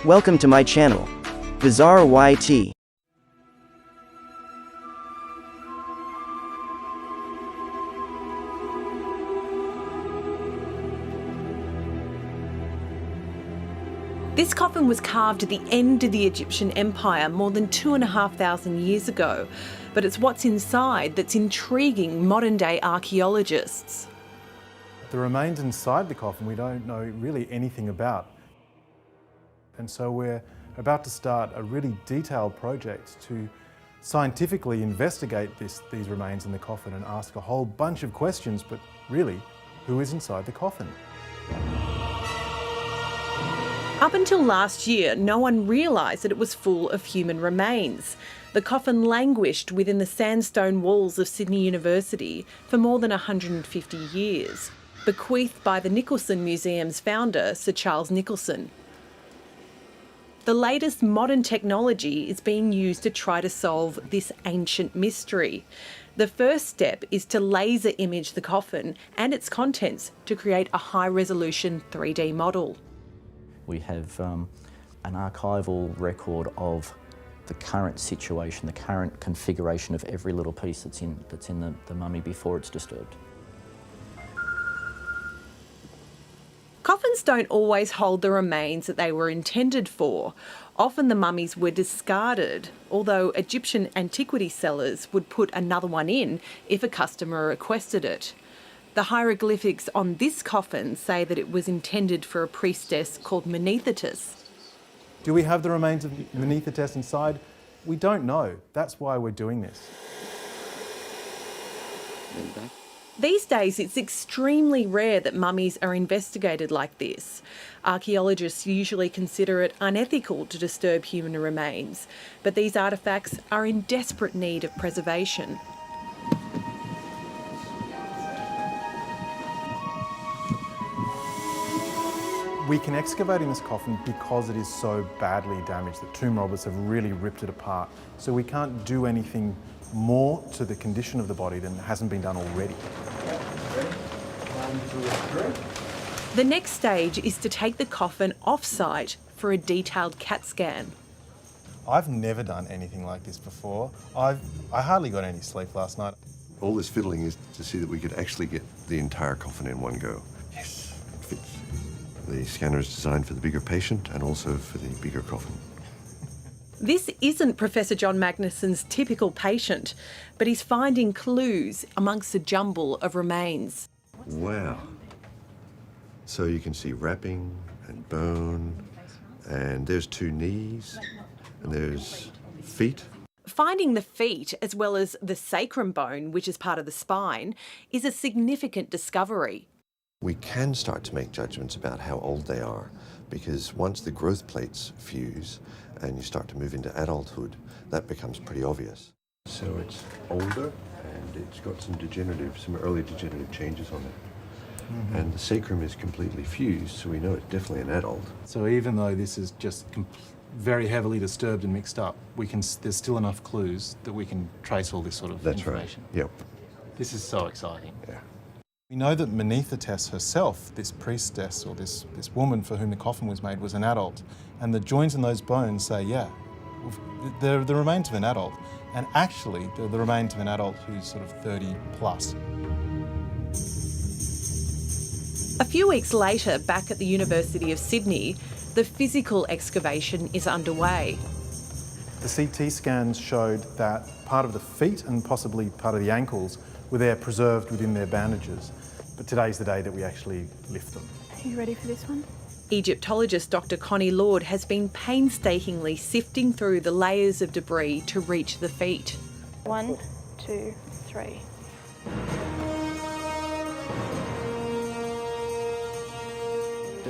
Welcome to my channel, Bizarre YT. This coffin was carved at the end of the Egyptian Empire more than 2,500 years ago, but it's what's inside that's intriguing modern-day archaeologists. The remains inside the coffin we don't know really anything about. And so we're about to start a really detailed project to scientifically investigate these remains in the coffin and ask a whole bunch of questions, but really, who is inside the coffin? Up until last year, no one realised that it was full of human remains. The coffin languished within the sandstone walls of Sydney University for more than 150 years, bequeathed by the Nicholson Museum's founder, Sir Charles Nicholson. The latest modern technology is being used to try to solve this ancient mystery. The first step is to laser image the coffin and its contents to create a high-resolution 3D model. We have an archival record of the current situation, the current configuration of every little piece that's in the mummy before it's disturbed. Coffins don't always hold the remains that they were intended for. Often the mummies were discarded, although Egyptian antiquity sellers would put another one in if a customer requested it. The hieroglyphics on this coffin say that it was intended for a priestess called Mer-Neith-it-es. Do we have the remains of Mer-Neith-it-es inside? We don't know. That's why we're doing this. These days, it's extremely rare that mummies are investigated like this. Archaeologists usually consider it unethical to disturb human remains, but these artefacts are in desperate need of preservation. We can excavate in this coffin because it is so badly damaged that tomb robbers have really ripped it apart. So we can't do anything more to the condition of the body than hasn't been done already. The next stage is to take the coffin off-site for a detailed CAT scan. I've never done anything like this before. I hardly got any sleep last night. All this fiddling is to see that we could actually get the entire coffin in one go. Yes, it fits. The scanner is designed for the bigger patient and also for the bigger coffin. This isn't Professor John Magnuson's typical patient, but he's finding clues amongst the jumble of remains. Wow. So you can see wrapping and bone, and there's two knees, and there's feet. Finding the feet, as well as the sacrum bone, which is part of the spine, is a significant discovery. We can start to make judgments about how old they are, because once the growth plates fuse and you start to move into adulthood, that becomes pretty obvious. So it's older and it's got some early degenerative changes on it. Mm-hmm. And the sacrum is completely fused, so we know it's definitely an adult. So even though this is just very heavily disturbed and mixed up, there's still enough clues that we can trace all this sort of information. That's right, yep. This is so exciting. Yeah. We know that Mer-Neith-it-es herself, this priestess or this woman for whom the coffin was made, was an adult. And the joints in those bones say, yeah, they're the remains of an adult. And actually, they're the remains of an adult who's sort of 30 plus. A few weeks later, back at the University of Sydney, the physical excavation is underway. The CT scans showed that part of the feet and possibly part of the ankles were there preserved within their bandages. But today's the day that we actually lift them. Are you ready for this one? Egyptologist Dr. Connie Lord has been painstakingly sifting through the layers of debris to reach the feet. 1, 2, 3.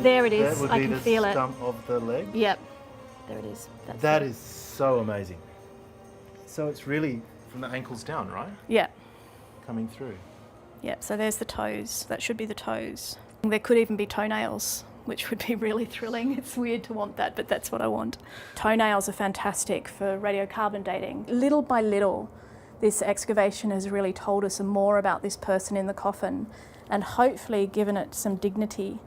There it is. I can feel it. That would be the stump of the leg? Yep. There it is. That is so amazing. So it's really from the ankles down, right? Yeah. Coming through. Yeah, so there's the toes. That should be the toes. There could even be toenails, which would be really thrilling. It's weird to want that, but that's what I want. Toenails are fantastic for radiocarbon dating. Little by little, this excavation has really told us more about this person in the coffin and hopefully given it some dignity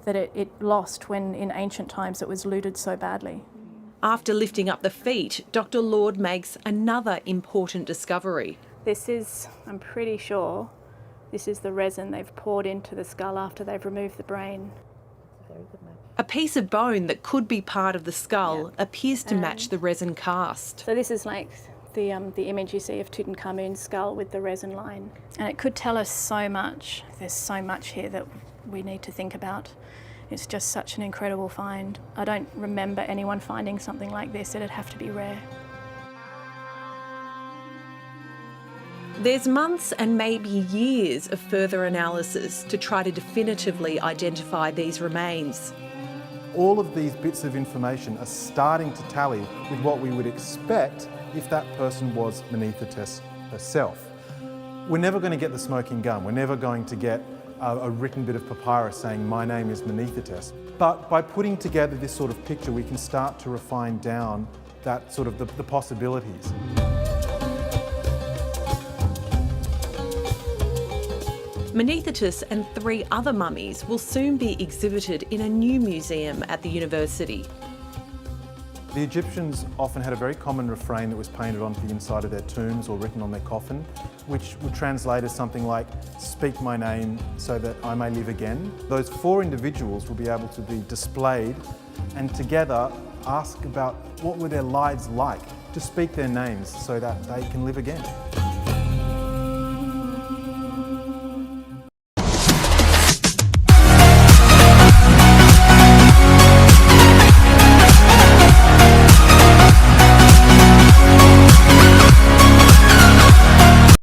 that it lost when in ancient times it was looted so badly. After lifting up the feet, Dr. Lord makes another important discovery. This is, I'm pretty sure, this is the resin they've poured into the skull after they've removed the brain. A piece of bone that could be part of the skull appears to match the resin cast. So this is like the image you see of Tutankhamun's skull with the resin line. And it could tell us so much. There's so much here that we need to think about. It's just such an incredible find. I don't remember anyone finding something like this. It'd have to be rare. There's months and maybe years of further analysis to try to definitively identify these remains. All of these bits of information are starting to tally with what we would expect if that person was Mer-Neith-it-es herself. We're never going to get the smoking gun. We're never going to get a written bit of papyrus saying, my name is Mer-Neith-it-es. But by putting together this sort of picture, we can start to refine down that sort of the possibilities. Mer-Neith-it-es and 3 other mummies will soon be exhibited in a new museum at the university. The Egyptians often had a very common refrain that was painted onto the inside of their tombs or written on their coffin, which would translate as something like, speak my name so that I may live again. Those 4 individuals will be able to be displayed and together ask about what were their lives like, to speak their names so that they can live again.